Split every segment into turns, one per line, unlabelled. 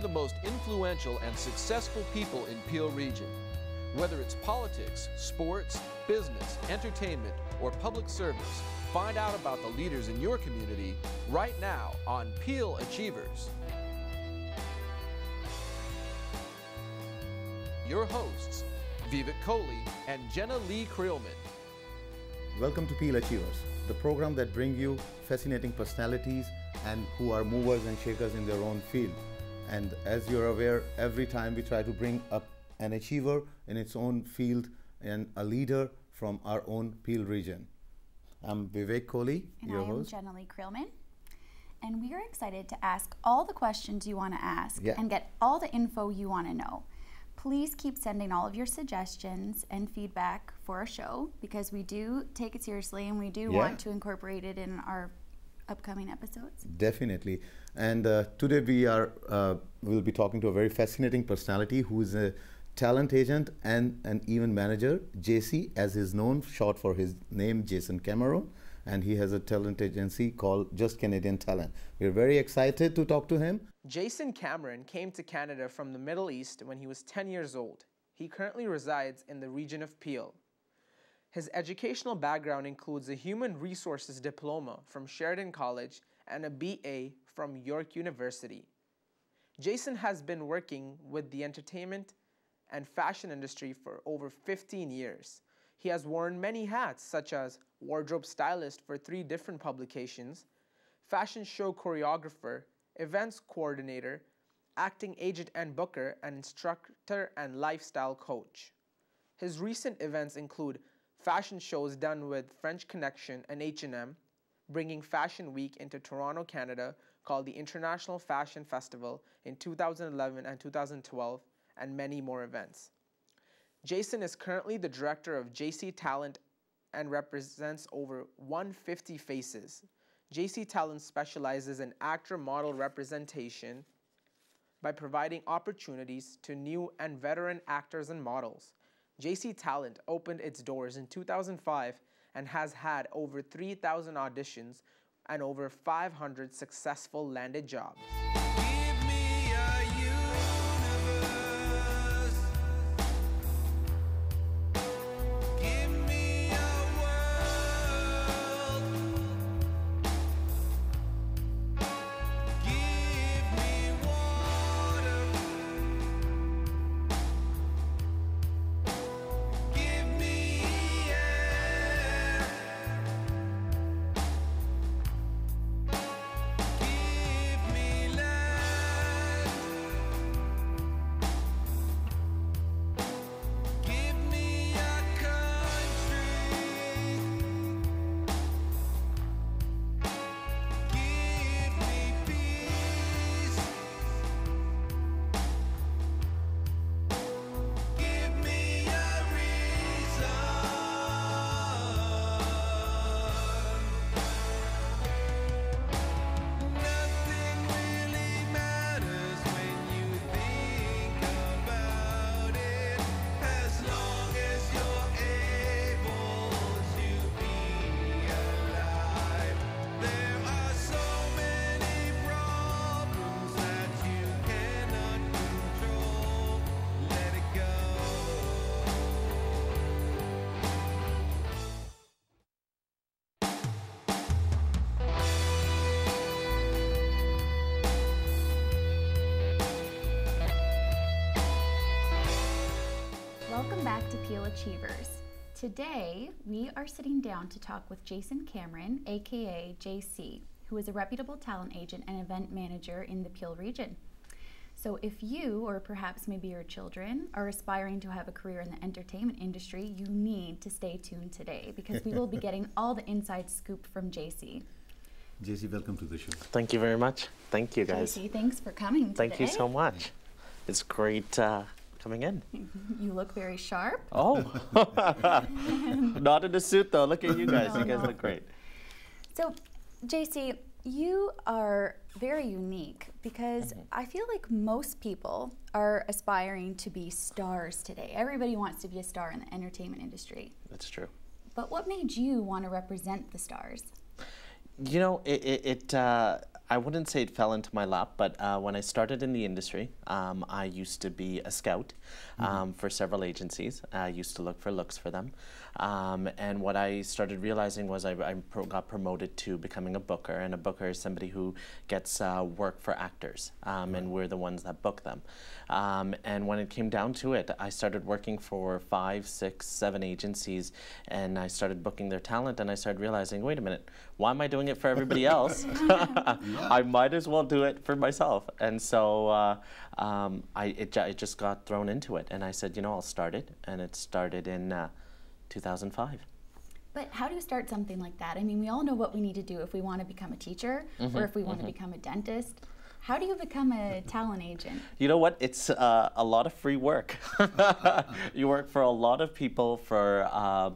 the most influential and successful people in Peel Region. Whether it's politics, sports, business, entertainment, or public service, find out about the leaders in your community right now on Peel Achievers. Your hosts, Vivek Kohli and Jenna Lee Creelman.
Welcome to Peel Achievers, the program that brings you fascinating personalities and who are movers and shakers in their own field. And as you're aware, every time we try to bring up an achiever in its own field and a leader from our own Peel region. I'm Vivek Kohli, your host.
And I am Jenna Lee Creelman. And we are excited to ask all the questions you want to ask and get all the info you want to know. Please keep sending all of your suggestions and feedback for our show because we do take it seriously and we do want to incorporate it in our upcoming episodes.
Definitely. And today we'll be talking to a very fascinating personality who is a talent agent and an event manager, JC, as is known, short for his name, Jason Cameron. And he has a talent agency called Just Canadian Talent. We're very excited to talk to him.
Jason Cameron came to Canada from the Middle East when he was 10 years old. He currently resides in the region of Peel. His educational background includes a Human Resources Diploma from Sheridan College and a BA from York University. Jason has been working with the entertainment and fashion industry for over 15 years. He has worn many hats, such as wardrobe stylist for 3 different publications, fashion show choreographer, events coordinator, acting agent and booker, and instructor and lifestyle coach. His recent events include fashion shows done with French Connection and H&M, bringing Fashion Week into Toronto, Canada, called the International Fashion Festival in 2011 and 2012, and many more events. Jason is currently the director of JC Talent and represents over 150 faces. JC Talent specializes in actor-model representation by providing opportunities to new and veteran actors and models. JC Talent opened its doors in 2005 and has had over 3,000 auditions and over 500 successful landed jobs.
Welcome back to Peel Achievers. Today, we are sitting down to talk with Jason Cameron, aka JC, who is a reputable talent agent and event manager in the Peel region. So if you, or perhaps maybe your children, are aspiring to have a career in the entertainment industry, you need to stay tuned today because we will be getting all the inside scoop from JC.
JC, welcome to the show.
Thank you very much. Thank you, guys.
JC, thanks for coming today.
Thank you so much. It's great coming in.
You look very sharp.
Oh, not in a suit though. Look at you guys. You guys look great.
So, JC, you are very unique because I feel like most people are aspiring to be stars today. Everybody wants to be a star in the entertainment industry.
That's true.
But what made you want to represent the stars?
You know, I wouldn't say it fell into my lap, but when I started in the industry, I used to be a scout for several agencies. I used to look for looks for them. And what I started realizing was I got promoted to becoming a booker, and a booker is somebody who gets work for actors, and we're the ones that book them. And when it came down to it, I started working for 5, 6, 7 agencies, and I started booking their talent, and I started realizing, wait a minute, why am I doing it for everybody else? I might as well do it for myself. And so it just got thrown into it, and I said, you know, I'll start it, and it started in 2005.
But how do you start something like that? I mean, we all know what we need to do if we want to become a teacher or if we want to become a dentist. How do you become a talent agent?
You know what? It's a lot of free work. You work for a lot of people for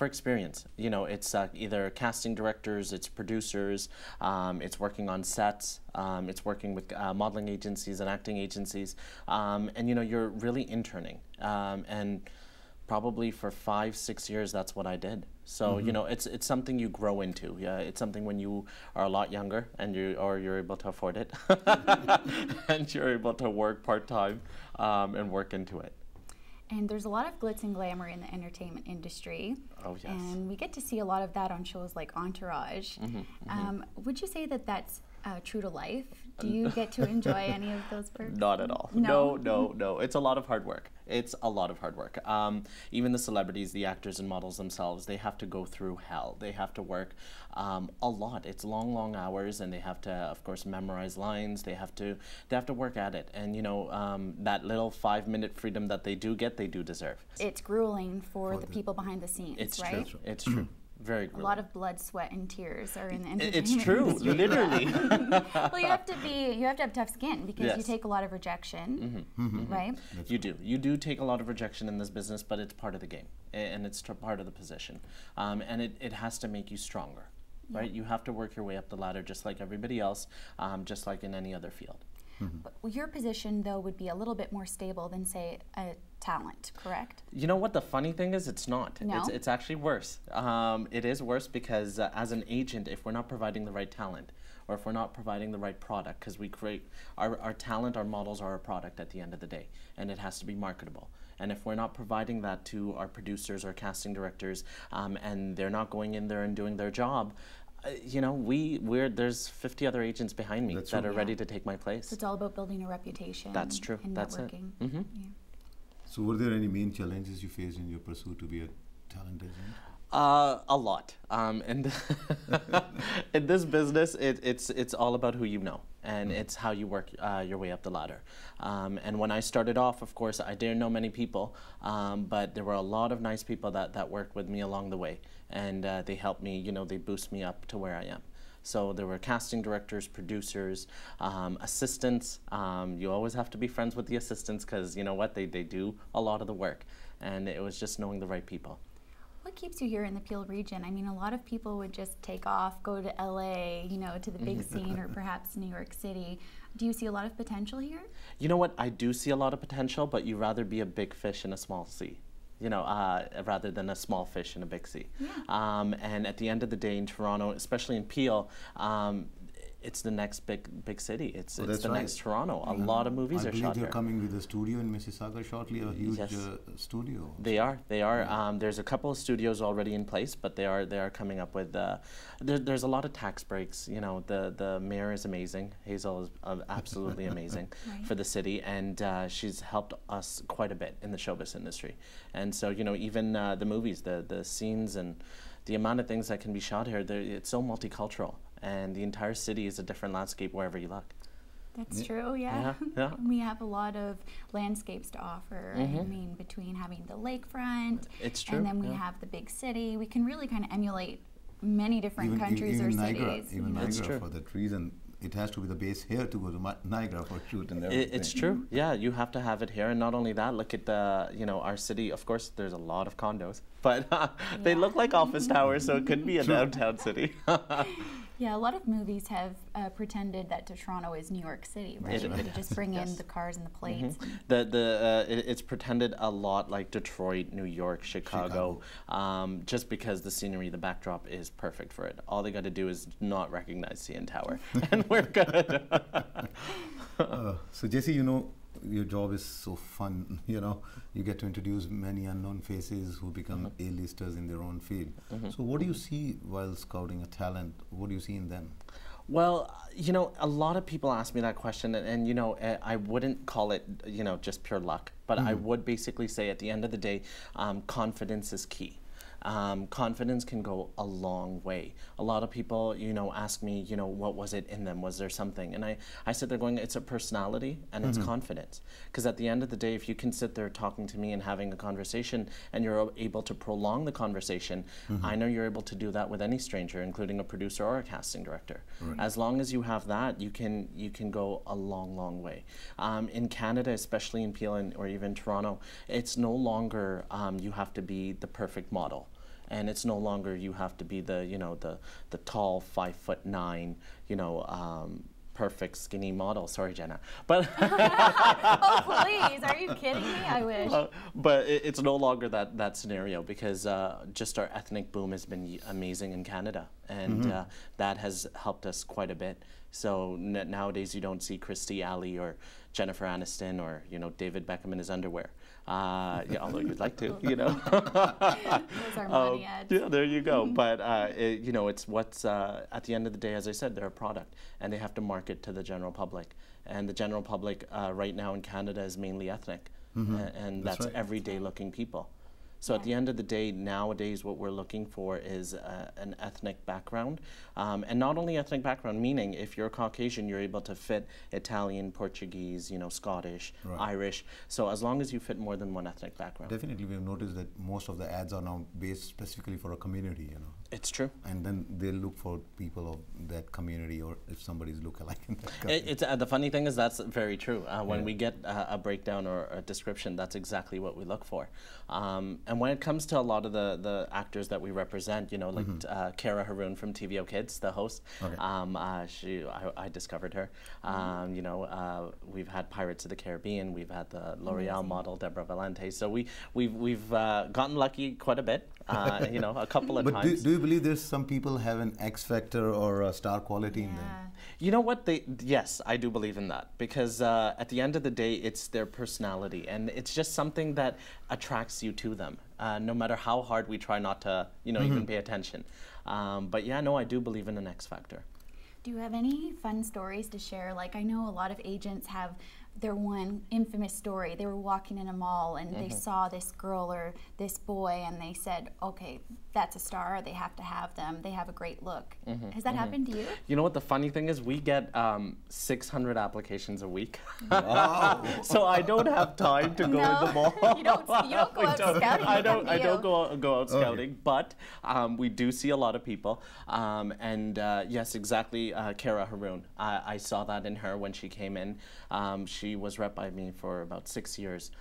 experience. You know, it's either casting directors, it's producers, it's working on sets, it's working with modeling agencies and acting agencies, and you know, you're really interning. And probably for 5, 6 years, that's what I did. So you know, it's something you grow into. Yeah, it's something when you are a lot younger and you're able to afford it, and you're able to work part-time and work into it.
And there's a lot of glitz and glamour in the entertainment industry.
Oh, yes.
And we get to see a lot of that on shows like Entourage. Would you say that that's true to life? Do you get to enjoy any of those perks?
Not at all.
No?
No. It's a lot of hard work. It's a lot of hard work. Even the celebrities, the actors and models themselves, they have to go through hell. They have to work a lot. It's long, long hours, and they have to, of course, memorize lines. They have to work at it. And you know, that little 5-minute freedom that they do get, they do deserve.
It's grueling for the people behind the scenes,
it's
right?
True. It's true. Very grueling.
A lot of blood, sweat, and tears are in the entertainment
It's true,
industry.
literally.
Well, you have to have tough skin because you take a lot of rejection, right?
You do take a lot of rejection in this business, but it's part of the game, and it's part of the position, and it has to make you stronger, right? You have to work your way up the ladder just like everybody else, just like in any other field.
But your position, though, would be a little bit more stable than, say, a talent, correct?
You know what? The funny thing is, it's not.
No?
It's actually worse. It is worse because as an agent, if we're not providing the right talent, or if we're not providing the right product, because we create our talent, our models are our product at the end of the day, and it has to be marketable. And if we're not providing that to our producers or casting directors, and they're not going in there and doing their job, you know, there's 50 other agents behind me that are ready to take my place.
So it's all about building a reputation.
That's true.
And
That's
networking.
it.
Yeah.
So were there any main challenges you faced in your pursuit to be a talent agent?
A lot. And in this business, it's all about who you know, and it's how you work your way up the ladder. And when I started off, of course, I didn't know many people, but there were a lot of nice people that worked with me along the way, and they helped me, you know, they boost me up to where I am. So there were casting directors, producers, assistants. You always have to be friends with the assistants because, you know what, they do a lot of the work. And it was just knowing the right people.
What keeps you here in the Peel region? I mean, a lot of people would just take off, go to LA, you know, to the big scene, or perhaps New York City. Do you see a lot of potential here?
You know what, I do see a lot of potential, but you'd rather be a big fish in a small sea. You know, rather than a small fish in a big sea.
Yeah.
And at the end of the day in Toronto, especially in Peel, it's the next big city. It's the next Toronto. A lot of movies are shot here.
I believe they're coming with a studio in Mississauga shortly, a huge studio.
They are. There's a couple of studios already in place, but they are coming up with. There's a lot of tax breaks. You know, the mayor is amazing. Hazel is absolutely amazing for the city, and she's helped us quite a bit in the showbiz industry. And so, you know, even the movies, the scenes, and the amount of things that can be shot here, it's so multicultural. And the entire city is a different landscape wherever you look.
That's true, yeah. We have a lot of landscapes to offer. I mean, between having the lakefront, and then we have the big city. We can really kind of emulate many different countries or cities.
Even Niagara, for that reason, it has to be the base here to go to Niagara for shoot and everything.
It's true. Yeah, you have to have it here, and not only that. Look at our city. Of course, there's a lot of condos, but they look like office towers, so it could be a downtown city.
Yeah, a lot of movies have pretended that Toronto is New York City, right? They just bring in the cars and the plates.
It's pretended a lot like Detroit, New York, Chicago. Just because the scenery, the backdrop is perfect for it. All they got to do is not recognize CN Tower, and we're good.
So Jesse, you know, your job is so fun. You know, you get to introduce many unknown faces who become A-listers in their own field. So what do you see while scouting a talent? What do you see in them?
Well, you know, a lot of people ask me that question, and you know, I wouldn't call it, you know, just pure luck, but I would basically say at the end of the day, confidence is key. Confidence can go a long way. A lot of people, you know, ask me, you know, what was it in them? Was there something? And I sit there going, it's a personality and it's confidence. Because at the end of the day, if you can sit there talking to me and having a conversation and you're able to prolong the conversation, I know you're able to do that with any stranger, including a producer or a casting director. As long as you have that, you can go a long, long way. In Canada, especially in Peel or even Toronto, it's no longer you have to be the perfect model. And it's no longer you have to be the, you know, the tall 5'9", you know, perfect skinny model. Sorry, Jenna. But
Oh, please, are you kidding me? I wish.
But it's no longer that scenario, because just our ethnic boom has been amazing in Canada, and that has helped us quite a bit. So nowadays you don't see Kirstie Alley or Jennifer Aniston or, you know, David Beckham in his underwear. Yeah, although you'd like to, you know.
Those are money ads.
Yeah, there you go. But you know, it's what's at the end of the day, as I said, they're a product, and they have to market to the general public. And the general public right now in Canada is mainly ethnic, and that's everyday looking people. So at the end of the day, nowadays what we're looking for is an ethnic background. And not only ethnic background, meaning if you're Caucasian, you're able to fit Italian, Portuguese, you know, Scottish, Irish. So as long as you fit more than one ethnic background.
Definitely, we've noticed that most of the ads are now based specifically for a community, you know.
It's true.
And then they look for people of that community, or if somebody's lookalike in that community.
The funny thing is that's very true. When we get a breakdown or a description, that's exactly what we look for. And when it comes to a lot of the actors that we represent, you know, like Kara Haroon from TVO Kids, the host, I discovered her. You know, we've had Pirates of the Caribbean, we've had the L'Oreal model, Deborah Valente. So we've gotten lucky quite a bit, you know, a couple of times.
Do you believe there's some people have an X factor or a star quality in them?
You know what? Yes, I do believe in that, because at the end of the day, it's their personality, and it's just something that attracts you to them, no matter how hard we try not to, you know, even pay attention. But yeah, no, I do believe in an X factor.
Do you have any fun stories to share? Like, I know a lot of agents have their one infamous story. They were walking in a mall and they saw this girl or this boy and they said, okay, that's a star, they have to have them, they have a great look. Has that happened to you?
You know what the funny thing is? We get 600 applications a week. So I don't have time to go in the mall.
You don't go out scouting.
I don't go out scouting, but we do see a lot of people. And yes, exactly, Kara Haroon. I saw that in her when she came in. She was rep by me for about 6 years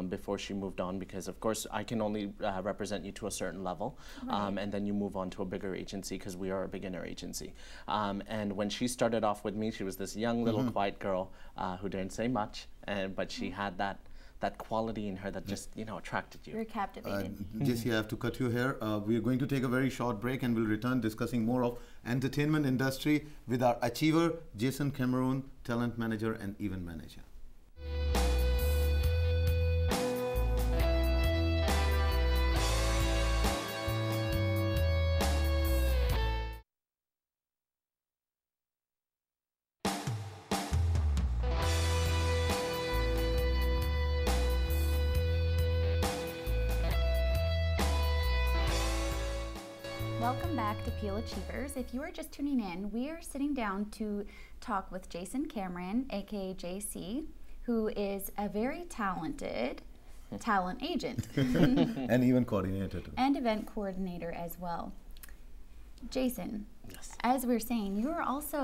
before she moved on, because of course I can only represent you to a certain level, and then you move on to a bigger agency, because we are a beginner agency. And when she started off with me, she was this young little quiet girl who didn't say much, but she had that quality in her that just, you know, attracted you.
You're captivated.
Jesse, I have to cut you here. We are going to take a very short break and we'll return discussing more of entertainment industry with our achiever, Jason Cameron, talent manager and event manager.
Welcome back to Peel Achievers. If you are just tuning in, we are sitting down to talk with Jason Cameron, aka JC, who is a very talented talent agent.
And event coordinator too.
And event coordinator as well. Jason, as we were saying, you are also